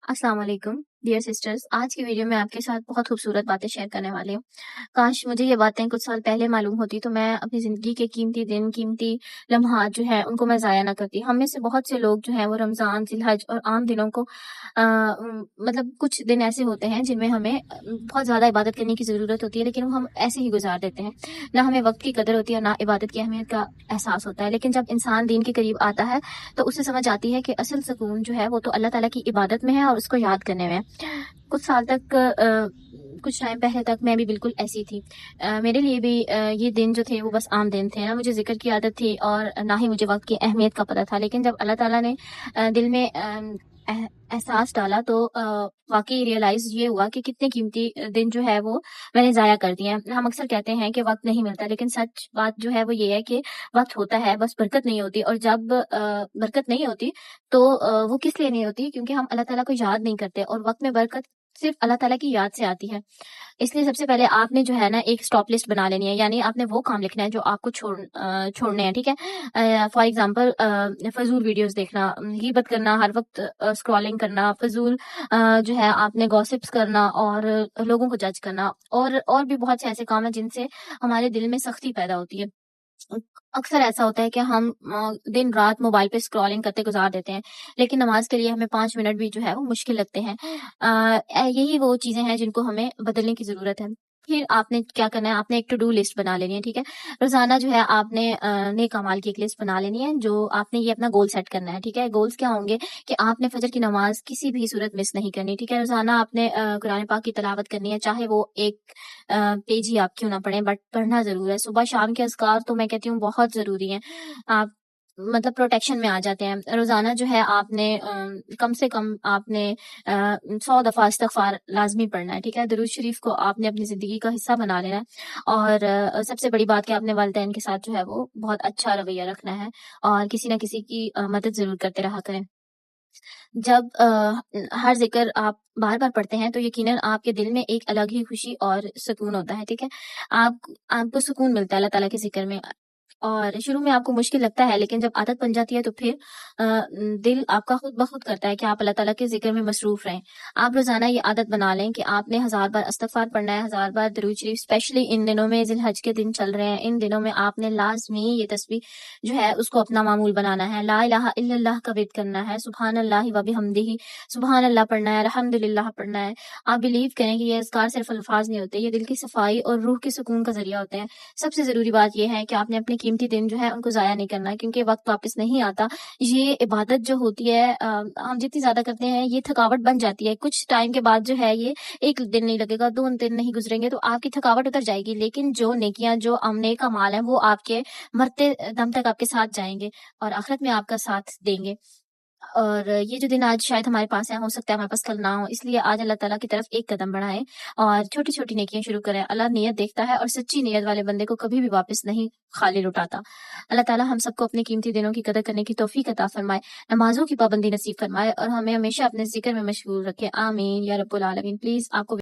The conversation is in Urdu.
السلام علیکم ڈیئر سسٹرز، آج کی ویڈیو میں آپ کے ساتھ بہت خوبصورت باتیں شیئر کرنے والی ہوں۔ کاش مجھے یہ باتیں کچھ سال پہلے معلوم ہوتی تو میں اپنی زندگی کے قیمتی دن، قیمتی لمحات جو ہے ان کو میں ضائع نہ کرتی۔ ہم میں سے بہت سے لوگ جو ہیں وہ رمضان، ذی الحج اور عام دنوں کو مطلب کچھ دن ایسے ہوتے ہیں جن میں ہمیں بہت زیادہ عبادت کرنے کی ضرورت ہوتی ہے، لیکن ہم ایسے ہی گزار دیتے ہیں۔ نہ ہمیں وقت کی قدر ہوتی ہے، نہ عبادت کی اہمیت کا احساس ہوتا ہے۔ لیکن جب انسان دین کے قریب آتا ہے تو اسے سمجھ آتی ہے کہ اصل سکون جو ہے وہ تو اللہ تعالیٰ کی عبادت میں ہے اور اس کو یاد کرنے میں ہے۔ کچھ سال تک کچھ ٹائم پہلے تک میں بھی بالکل ایسی تھی۔ میرے لیے بھی یہ دن جو تھے وہ بس عام دن تھے، نہ مجھے ذکر کی عادت تھی اور نہ ہی مجھے وقت کی اہمیت کا پتہ تھا۔ لیکن جب اللہ تعالیٰ نے دل میں احساس ڈالا تو واقعی ریئلائز یہ ہوا کہ کتنے قیمتی دن جو ہے وہ میں نے ضائع کر دیے ہیں۔ ہم اکثر کہتے ہیں کہ وقت نہیں ملتا، لیکن سچ بات جو ہے وہ یہ ہے کہ وقت ہوتا ہے، بس برکت نہیں ہوتی۔ اور جب برکت نہیں ہوتی تو وہ کس لیے نہیں ہوتی؟ کیونکہ ہم اللہ تعالیٰ کو یاد نہیں کرتے، اور وقت میں برکت صرف اللہ تعالیٰ کی یاد سے آتی ہے۔ اس لیے سب سے پہلے آپ نے جو ہے نا ایک اسٹاپ لسٹ بنا لینی ہے، یعنی آپ نے وہ کام لکھنا ہے جو آپ کو چھوڑنے ہیں، ٹھیک ہے؟ فار ایگزامپل فضول ویڈیوز دیکھنا، غیبت کرنا، ہر وقت اسکرولنگ کرنا، فضول جو ہے آپ نے گوسپس کرنا اور لوگوں کو جج کرنا، اور بھی بہت سے ایسے کام ہیں جن سے ہمارے دل میں سختی پیدا ہوتی ہے۔ اکثر ایسا ہوتا ہے کہ ہم دن رات موبائل پہ اسکرولنگ کرتے گزار دیتے ہیں، لیکن نماز کے لیے ہمیں 5 منٹ بھی جو ہے وہ مشکل لگتے ہیں۔ یہی وہ چیزیں ہیں جن کو ہمیں بدلنے کی ضرورت ہے۔ پھر آپ نے کیا کرنا ہے، آپ نے ایک ٹو ڈو لسٹ بنا لینی ہے، ٹھیک ہے؟ روزانہ جو ہے آپ نے نیک اعمال کی ایک لسٹ بنا لینی ہے، جو آپ نے یہ اپنا گول سیٹ کرنا ہے، ٹھیک ہے؟ گولز کیا ہوں گے کہ آپ نے فجر کی نماز کسی بھی صورت مس نہیں کرنی، ٹھیک ہے؟ روزانہ آپ نے قرآن پاک کی تلاوت کرنی ہے، چاہے وہ ایک پیج ہی آپ کیوں نہ پڑھیں، بٹ پڑھنا ضرور ہے۔ صبح شام کے اذکار تو میں کہتی ہوں بہت ضروری ہیں، آپ مطلب پروٹیکشن میں آ جاتے ہیں۔ روزانہ جو ہے آپ نے کم سے کم آپ نے 100 دفعہ استغفار لازمی پڑھنا ہے، ٹھیک ہے؟ درود شریف کو آپ نے اپنی زندگی کا حصہ بنا لینا ہے، اور سب سے بڑی بات کہ آپ نے والدین کے ساتھ جو ہے وہ بہت اچھا رویہ رکھنا ہے، اور کسی نہ کسی کی مدد ضرور کرتے رہا کریں۔ جب ہر ذکر آپ بار بار پڑھتے ہیں تو یقیناً آپ کے دل میں ایک الگ ہی خوشی اور سکون ہوتا ہے، ٹھیک ہے؟ آپ کو سکون ملتا ہے اللہ تعالیٰ کے ذکر میں، اور شروع میں آپ کو مشکل لگتا ہے، لیکن جب عادت بن جاتی ہے تو پھر دل آپ کا خود بخود کرتا ہے کہ آپ اللہ تعالیٰ کے ذکر میں مصروف رہیں۔ آپ روزانہ یہ عادت بنا لیں کہ آپ نے 1000 بار استغفار پڑھنا ہے، 1000 بار درود شریف، اسپیشلی ان دنوں میں ذی الحج کے دن چل رہے ہیں، ان دنوں میں آپ نے لازمی یہ تسبیح جو ہے اس کو اپنا معمول بنانا ہے، لا الہ الا اللہ کا ورد کرنا ہے، سبحان اللہ و بحمدہ سبحان اللہ پڑھنا ہے، الحمدللہ پڑھنا ہے۔ آپ بلیو کریں کہ یہ اذکار صرف الفاظ نہیں ہوتے، یہ دل کی صفائی اور روح کے سکون کا ذریعہ ہوتے ہیں۔ سب سے ضروری بات یہ ہے کہ آپ نے اپنے قیمتی دن جو ہے ان کو ضائع نہیں کرنا، کیونکہ وقت واپس نہیں آتا۔ یہ عبادت جو ہوتی ہے ہم جتنی زیادہ کرتے ہیں یہ تھکاوٹ بن جاتی ہے، کچھ ٹائم کے بعد جو ہے یہ ایک دن نہیں لگے گا، 2 دن نہیں گزریں گے تو آپ کی تھکاوٹ اتر جائے گی، لیکن جو نیکیاں، جو نیک اعمال ہیں وہ آپ کے مرتے دم تک آپ کے ساتھ جائیں گے اور آخرت میں آپ کا ساتھ دیں گے۔ اور یہ جو دن آج شاید ہمارے پاس ہے، ہو سکتا ہے ہمارے پاس کل نہ ہو، اس لیے آج اللہ تعالیٰ کی طرف ایک قدم بڑھائیں اور چھوٹی چھوٹی نیکیاں شروع کریں۔ اللہ نیت دیکھتا ہے اور سچی نیت والے بندے کو کبھی بھی واپس نہیں خالی لوٹاتا۔ اللہ تعالیٰ ہم سب کو اپنے قیمتی دنوں کی قدر کرنے کی توفیق عطا فرمائے، نمازوں کی پابندی نصیب فرمائے اور ہمیں ہمیشہ اپنے ذکر میں مشغول رکھے، آمین یا رب العالمین۔ پلیز آپ کو